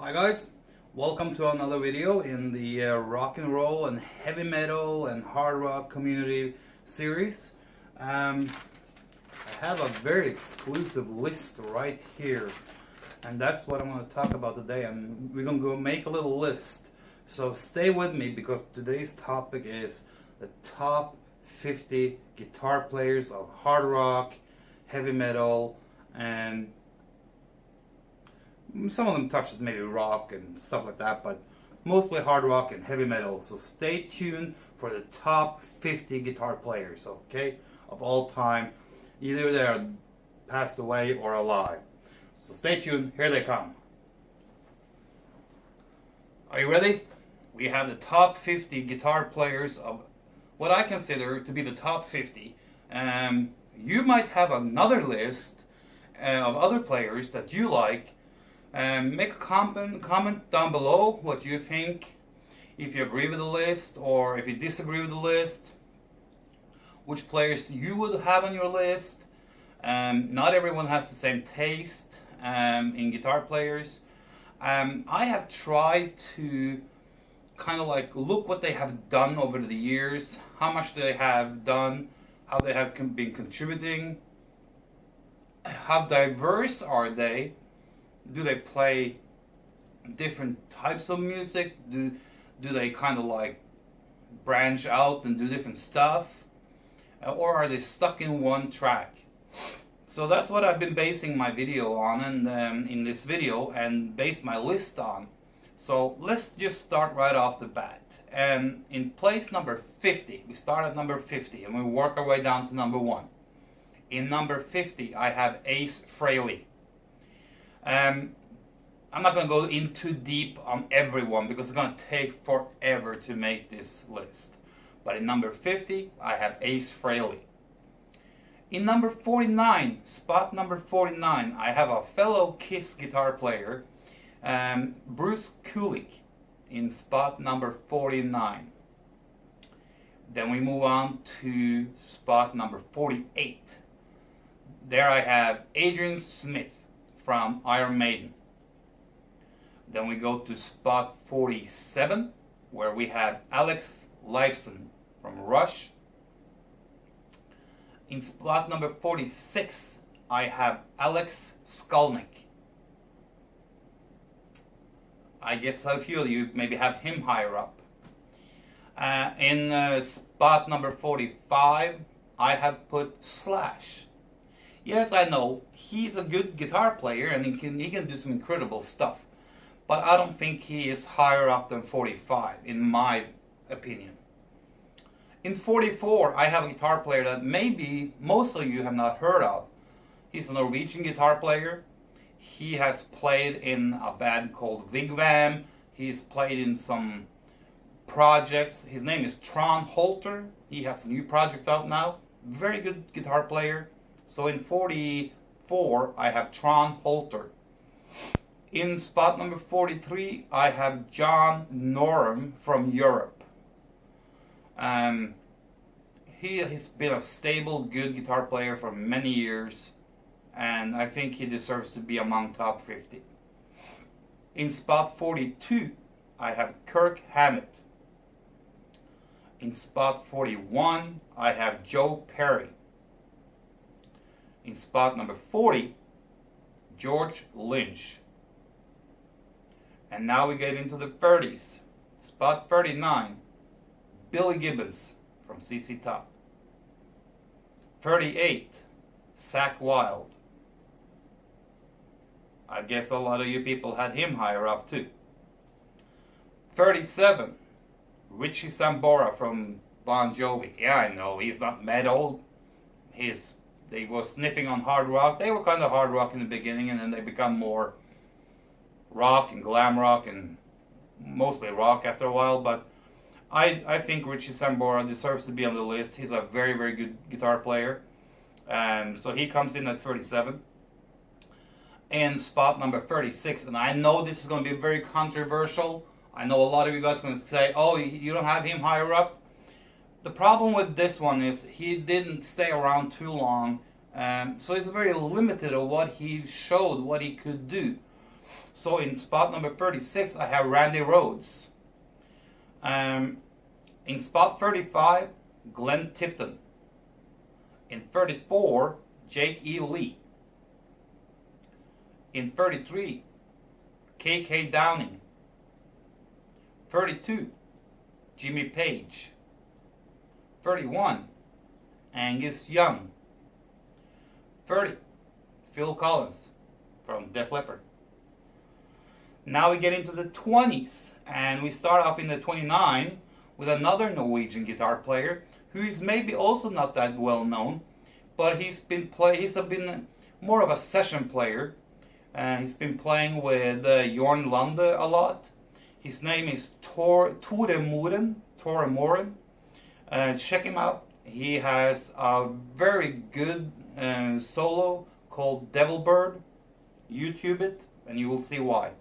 Hi guys, welcome to another video in the rock and roll and heavy metal and hard rock community series. I have a very exclusive list right here, and that's what I'm going to talk about today. And we're going to go make a little list, so stay with me because today's topic is the top 50 guitar players of hard rock, heavy metal, and some of them touches maybe rock and stuff like that, but mostly hard rock and heavy metal. So stay tuned for the top 50 guitar players, okay, of all time. Either they are passed away or alive. So stay tuned, here they come. Are you ready? We have the top 50 guitar players of what I consider to be the top 50. You might have another list of other players that you like. Make a comment down below what you think, if you agree with the list or if you disagree with the list, which players you would have on your list. Not everyone has the same taste in guitar players. I have tried to kind of like look what they have done over the years, how much they have done, how they have been contributing, how diverse are they. Do they play different types of music? Do they kind of like branch out and do different stuff? Or are they stuck in one track? So that's what I've been basing my video on, and in this video, and based my list on. So let's just start right off the bat. And in place number 50, we start at number 50 and we work our way down to number 1. In number 50, I have Ace Frehley. I'm not going to go in too deep on everyone because it's going to take forever to make this list. But in number 50, I have Ace Frehley. In number 49, spot number 49, I have a fellow Kiss guitar player, Bruce Kulick, in spot number 49. Then we move on to spot number 48. There I have Adrian Smith from Iron Maiden. Then we go to spot 47, where we have Alex Lifeson from Rush. In spot number 46, I have Alex Skolnick. I guess a few of you maybe have him higher up. In spot number 45, I have put Slash. Yes, I know, he's a good guitar player and he can do some incredible stuff. But I don't think he is higher up than 45, in my opinion. In 44, I have a guitar player that maybe most of you have not heard of. He's a Norwegian guitar player. He has played in a band called Vigvam. He's played in some projects. His name is Tron Holter. He has a new project out now. Very good guitar player. So in 44, I have Tron Holter. In spot number 43, I have John Norum from Europe. He has been a stable, good guitar player for many years, and I think he deserves to be among top 50. In spot 42, I have Kirk Hammett. In spot 41, I have Joe Perry. In spot number 40, George Lynch. And now we get into the 30s. Spot 39, Billy Gibbons from ZZ Top. 38, Zakk Wylde. I guess a lot of you people had him higher up too. 37, Richie Sambora from Bon Jovi. Yeah, I know, he's not metal. They were sniffing on hard rock. They were kind of hard rock in the beginning, and then they become more rock and glam rock and mostly rock after a while. But I think Richie Sambora deserves to be on the list. He's a very, very good guitar player. So he comes in at 37. And spot number 36, and I know this is going to be very controversial. I know a lot of you guys are going to say, oh, you don't have him higher up. The problem with this one is he didn't stay around too long. So it's very limited of what he showed, what he could do. So in spot number 36, I have Randy Rhoads. In spot 35, Glenn Tipton. In 34, Jake E. Lee. In 33, KK Downing. 32, Jimmy Page. 31, Angus Young. 30, Phil Collins from Def Leppard. Now we get into the 20s, and we start off in the 29 with another Norwegian guitar player who is maybe also not that well known, but he's been more of a session player. He's been playing with Jorn Lande a lot. His name is Tore Moren. Check him out. He has a very good solo called Devil Bird. YouTube it and you will see why.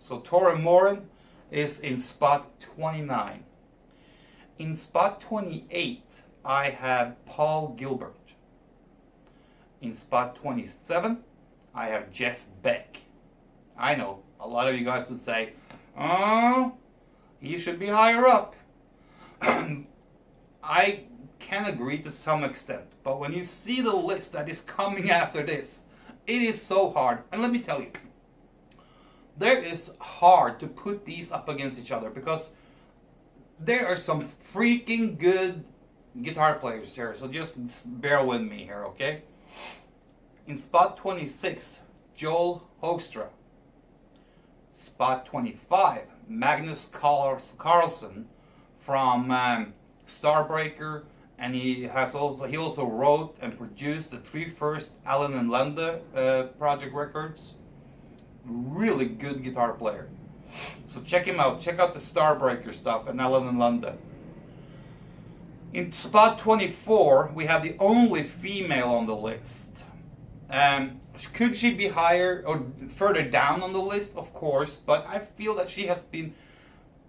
So Tore Moren is in spot 29. In spot 28, I have Paul Gilbert. In spot 27, I have Jeff Beck. I know, a lot of you guys would say, oh, he should be higher up. I can agree to some extent, but when you see the list that is coming after this, it is so hard. And let me tell you, there is hard to put these up against each other because there are some freaking good guitar players here, so just bear with me here, okay? In spot 26, Joel Hoekstra. Spot 25, Magnus Carlsen from Starbreaker, and he also wrote and produced the 3 first Allen and Lande project records. Really good guitar player. So check him out. Check out the Starbreaker stuff and Allen and Lande. In spot 24, we have the only female on the list. Could she be higher or further down on the list? Of course, but I feel that she has been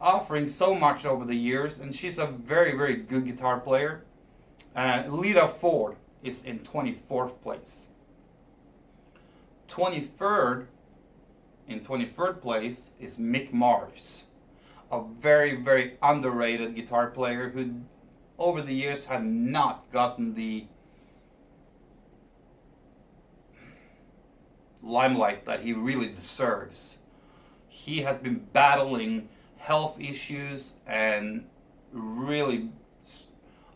offering so much over the years, and she's a very, very good guitar player. Lita Ford is in 24th place. 23rd, in 23rd place is Mick Mars, a very, very underrated guitar player who over the years had not gotten the limelight that he really deserves. He has been battling health issues and really,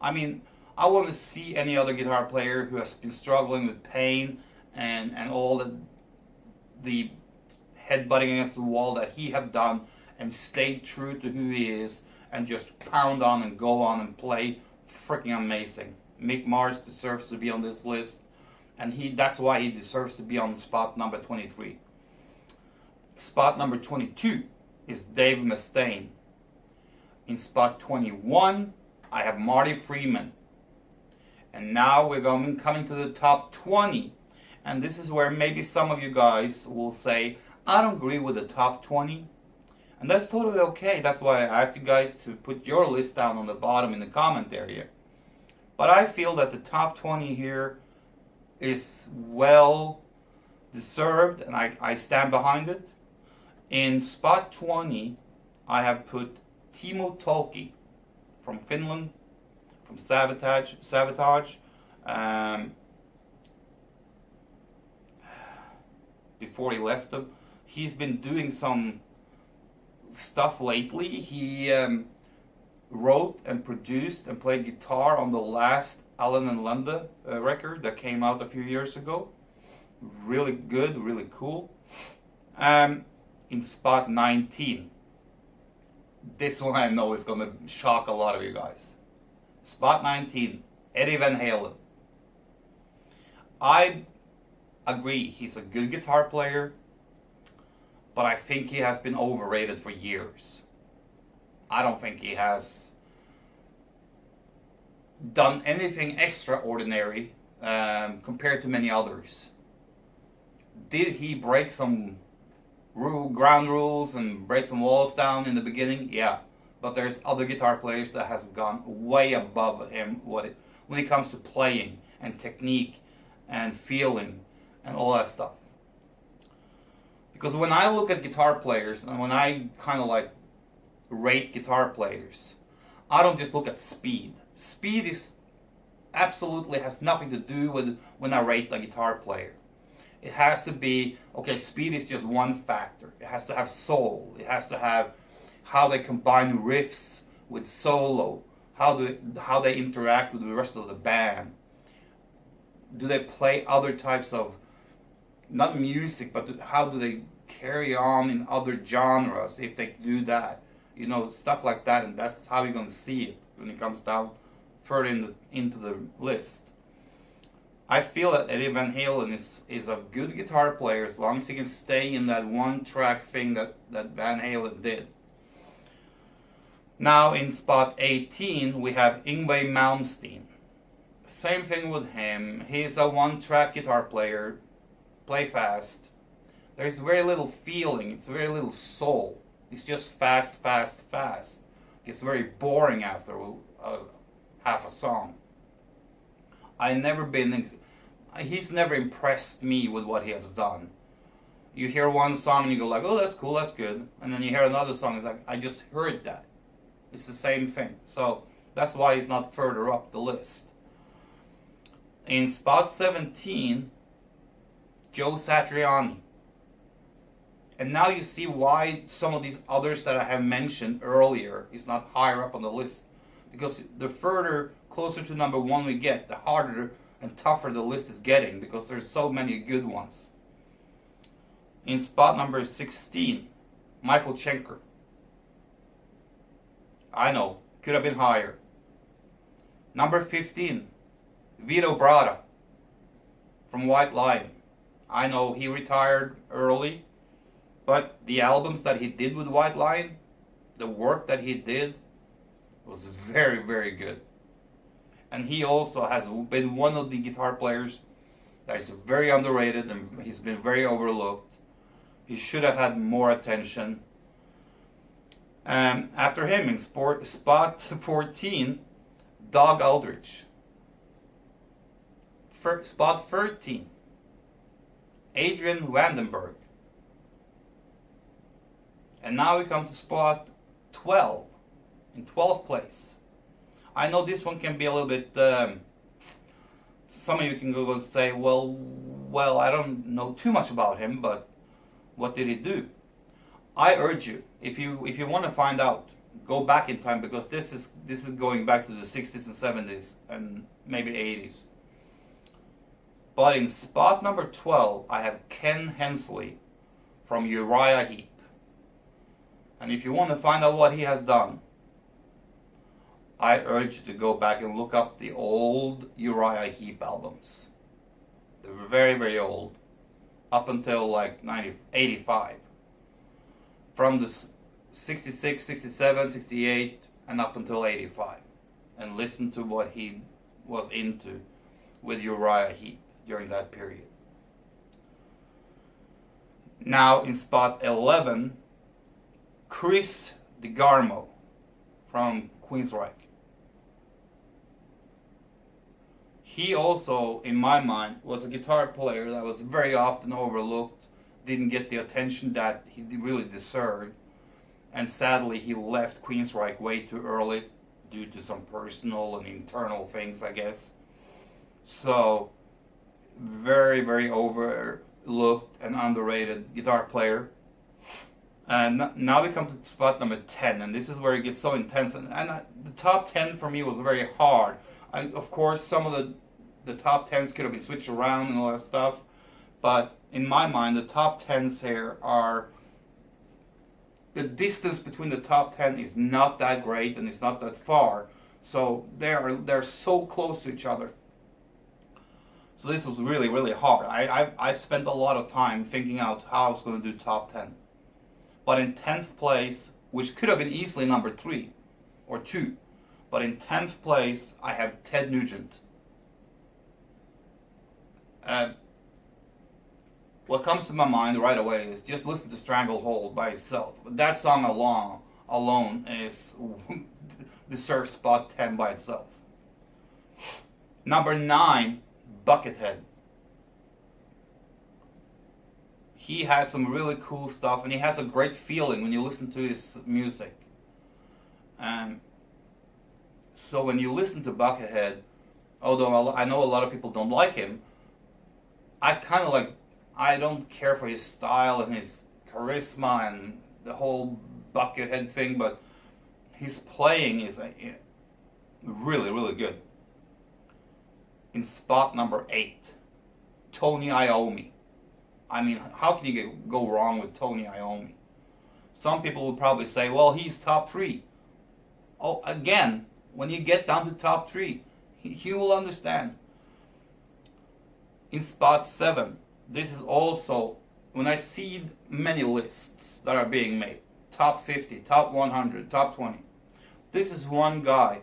I mean, I want to see any other guitar player who has been struggling with pain and all the headbutting against the wall that he have done and stayed true to who he is and just pound on and go on and play freaking amazing. Mick Mars deserves to be on this list, and that's why he deserves to be on spot number 23. Spot number 22 is Dave Mustaine. In spot 21, I have Marty Freeman. And now we're coming to the top 20. And this is where maybe some of you guys will say, I don't agree with the top 20. And that's totally okay. That's why I asked you guys to put your list down on the bottom in the comment area. But I feel that the top 20 here is well deserved, and I stand behind it. In spot 20, I have put Timo Tolkki from Finland, from Savatage. Before he left them, he's been doing some stuff lately. He wrote and produced and played guitar on the last Allen and Lande record that came out a few years ago. Really good, really cool. In spot 19, this one I know is going to shock a lot of you guys. Spot 19, Eddie Van Halen. I agree, he's a good guitar player, but I think he has been overrated for years. I don't think he has done anything extraordinary compared to many others. Did he break some ground rules and break some walls down in the beginning? Yeah, but there's other guitar players that has gone way above him when it comes to playing and technique and feeling and all that stuff. Because when I look at guitar players and when I kind of like rate guitar players, I don't just look at speed. Speed is absolutely has nothing to do with when I rate a guitar player. It has to be, okay, speed is just one factor. It has to have soul. It has to have how they combine riffs with solo, how they interact with the rest of the band. Do they play other types of, not music, but how do they carry on in other genres if they do that? You know, stuff like that, and that's how you're going to see it when it comes down further into the list. I feel that Eddie Van Halen is a good guitar player as long as he can stay in that one track thing that Van Halen did. Now in spot 18 we have Yngwie Malmsteen. Same thing with him. He's a one-track guitar player, play fast. There's very little feeling, it's very little soul. It's just fast, fast, fast. Gets very boring after half a song. He's never impressed me with what he has done. You hear one song and you go like, oh, that's cool, that's good. And then you hear another song, it's like, I just heard that. It's the same thing. So that's why he's not further up the list. In spot 17, Joe Satriani. And now you see why some of these others that I have mentioned earlier is not higher up on the list. Because the further closer to number one we get, the harder and tougher the list is getting, because there's so many good ones. In spot number 16, Michael Schenker. I know, could have been higher. Number 15, Vito Bratta from White Lion. I know he retired early, but the albums that he did with White Lion, the work that he did, was very, very good. And he also has been one of the guitar players that is very underrated, and he's been very overlooked. He should have had more attention. After him, in spot 14, Doug Aldrich. Spot 13, Adrian Vandenberg. And now we come to spot 12, in 12th place. I know this one can be a little bit, some of you can go and say, well, I don't know too much about him, but what did he do? I urge you, if you want to find out, go back in time, because this is going back to the 60s and 70s and maybe 80s. But in spot number 12, I have Ken Hensley from Uriah Heep. And if you want to find out what he has done, I urge you to go back and look up the old Uriah Heep albums. They were very, very old, up until like 85. From the 66, 67, 68, and up until 85. And listen to what he was into with Uriah Heep during that period. Now in spot 11, Chris DeGarmo from Queensryche. He also, in my mind, was a guitar player that was very often overlooked, didn't get the attention that he really deserved, and sadly he left Queensryche way too early due to some personal and internal things, I guess. So, very, very overlooked and underrated guitar player. And now we come to spot number 10, and this is where it gets so intense. And the top 10 for me was very hard. Of course, some of the top 10s could have been switched around and all that stuff, but in my mind, the top 10s here are, the distance between the top 10 is not that great and it's not that far, so they're so close to each other. So this was really, really hard. I spent a lot of time thinking out how I was going to do top 10. But in 10th place, which could have been easily number 3 or 2, but in 10th place, I have Ted Nugent. What comes to my mind right away is just listen to Stranglehold by itself. But that song alone is deserves spot 10 by itself. Number 9, Buckethead. He has some really cool stuff, and he has a great feeling when you listen to his music. Um, so when you listen to Buckethead, although I know a lot of people don't like him, I kind of like, I don't care for his style and his charisma and the whole Buckethead thing, but his playing is really, really good. In spot number 8, Tony Iommi. I mean, how can you go wrong with Tony Iommi? Some people would probably say, well, he's top 3. Oh, again, when you get down to top 3, you will understand. In spot 7, this is also, when I see many lists that are being made, top 50, top 100, top 20, this is one guy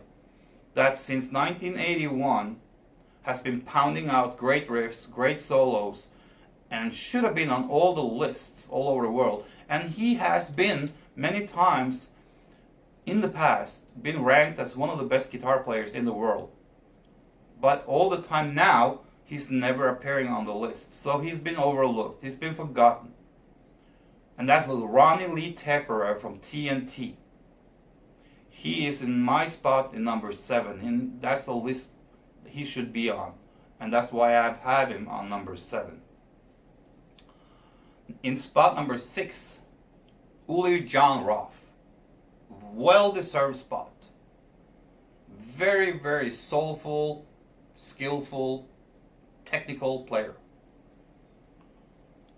that since 1981 has been pounding out great riffs, great solos, and should have been on all the lists all over the world. And he has been many times in the past been ranked as one of the best guitar players in the world. But all the time now, he's never appearing on the list. So he's been overlooked. He's been forgotten. And that's little Ronnie Lee Tepera from TNT. He is in my spot in number 7. And that's the list he should be on. And that's why I've had him on number 7. In spot number 6, Uli Jon Roth. Well-deserved spot. Very, very soulful, skillful, technical player.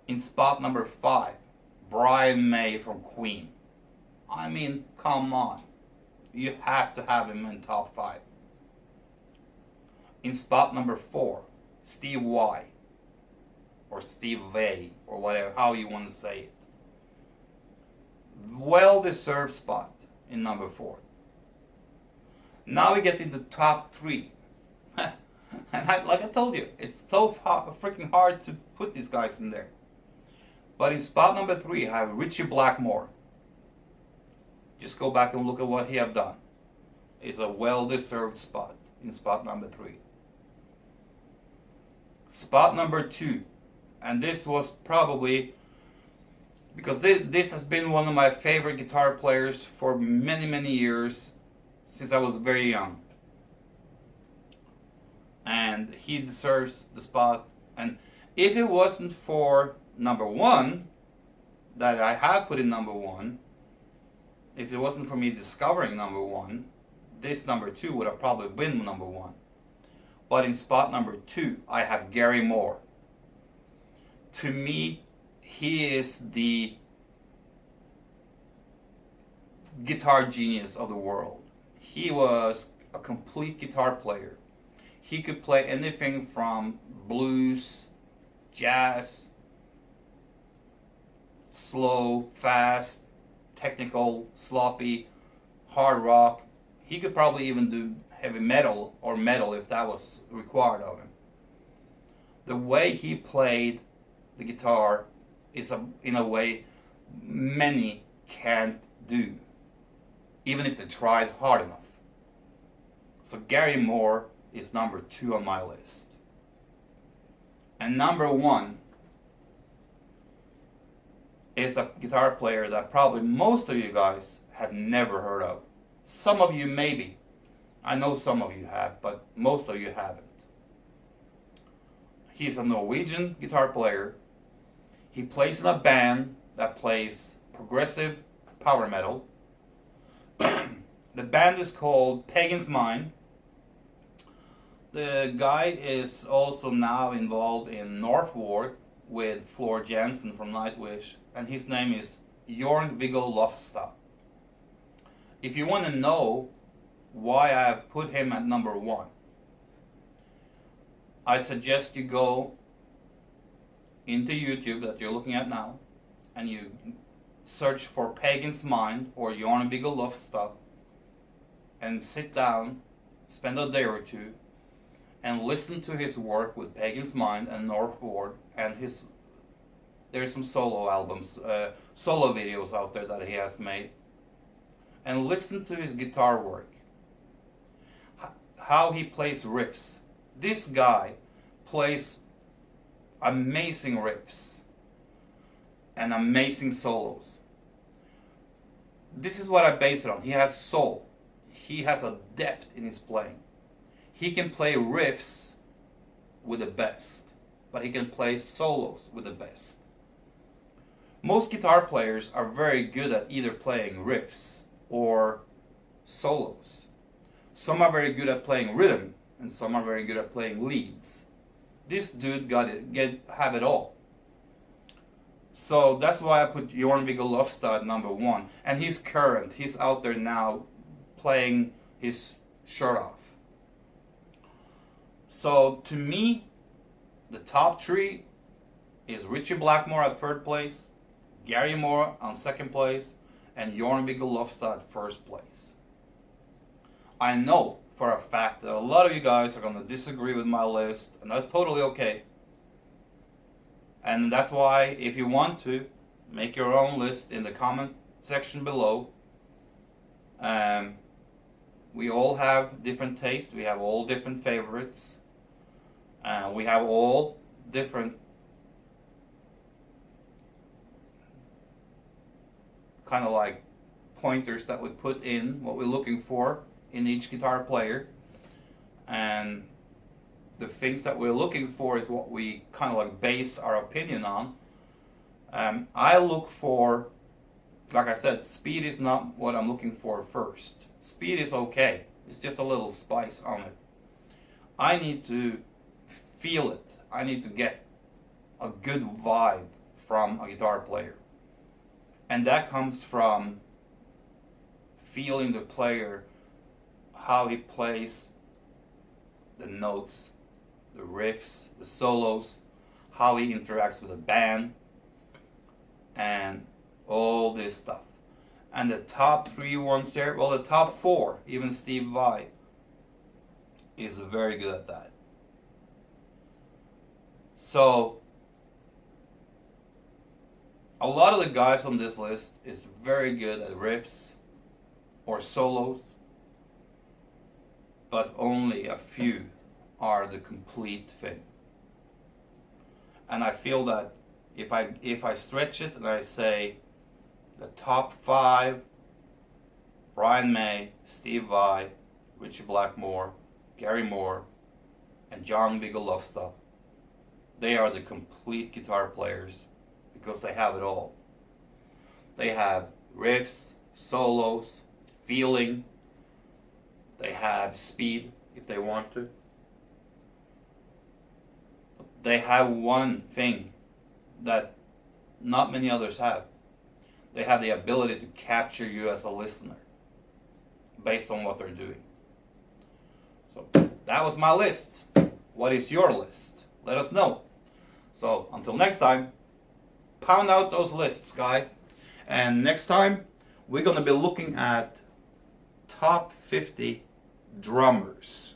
In spot number 5, Brian May from Queen. I mean, come on. You have to have him in top 5. In spot number 4, Steve Vai. Or Steve Vai, or whatever, how you want to say it. Well-deserved spot in number 4. Now we get into top 3. And like I told you, it's so freaking hard to put these guys in there. But in spot number 3, I have Ritchie Blackmore. Just go back and look at what he have done. It's a well-deserved spot in spot number 3. Spot number 2, and this was probably, because this has been one of my favorite guitar players for many, many years, since I was very young. And he deserves the spot. And if it wasn't for number 1, that I have put in number 1, if it wasn't for me discovering number 1, this number 2 would have probably been number 1. But in spot number 2, I have Gary Moore. To me, he is the guitar genius of the world. He was a complete guitar player. He could play anything from blues, jazz, slow, fast, technical, sloppy, hard rock. He could probably even do heavy metal or metal if that was required of him. The way he played the guitar is in a way many can't do, even if they tried hard enough. So Gary Moore is number 2 on my list. And number 1 is a guitar player that probably most of you guys have never heard of. Some of you maybe. I know some of you have, but most of you haven't. He's a Norwegian guitar player. He plays in a band that plays progressive power metal. The band is called Pagan's Mind. The guy is also now involved in Northward with Floor Jansen from Nightwish, and his name is Jørn-Viggo Lofstad. If you want to know why I have put him at number 1, I suggest you go into YouTube that you're looking at now, and you search for Pagan's Mind or Jørn-Viggo Lofstad, and sit down, spend a day or 2, and listen to his work with Pagan's Mind and Northward, and there's some solo albums, solo videos out there that he has made, and listen to his guitar work, how he plays riffs. This guy plays amazing riffs. and amazing solos. This is what I base it on. He has soul. He has a depth in his playing. He can play riffs with the best, but he can play solos with the best. Most guitar players are very good at either playing riffs or solos. Some are very good at playing rhythm, and some are very good at playing leads. This dude have it all. So that's why I put Jorn-Viggo Lofstad #1. And he's current. He's out there now playing his shirt off. So to me, the top three is Ritchie Blackmore at third place, Gary Moore on second place, and Jorn-Viggo Lofstad first place. I know for a fact that a lot of you guys are going to disagree with my list, and that's totally okay. And that's why, if you want to, make your own list in the comment section below. We all have different tastes, we have all different favorites, we have all different kind of like pointers that we put in what we're looking for in each guitar player, and the things that we're looking for is what we kind of like base our opinion on. I look for, like I said, speed is not what I'm looking for first. Speed is okay, it's just a little spice on it. I need to feel it. I need to get a good vibe from a guitar player, and that comes from feeling the player, how he plays the notes, the riffs, the solos, how he interacts with the band, and all this stuff. And the top 3 ones there, well, the top 4, even Steve Vai is very good at that. So a lot of the guys on this list is very good at riffs or solos, but only a few are the complete thing. And I feel that if I stretch it and I say the top 5, Brian May, Steve Vai, Ritchie Blackmore, Gary Moore, and Jorn-Viggo Lofstad, they are the complete guitar players because they have it all. They have riffs, solos, feeling, they have speed if they want to. They have one thing that not many others have. They have the ability to capture you as a listener based on what they're doing. So that was my list. What is your list? Let us know. So until next time, pound out those lists, guy. And next time, we're going to be looking at top 50 drummers.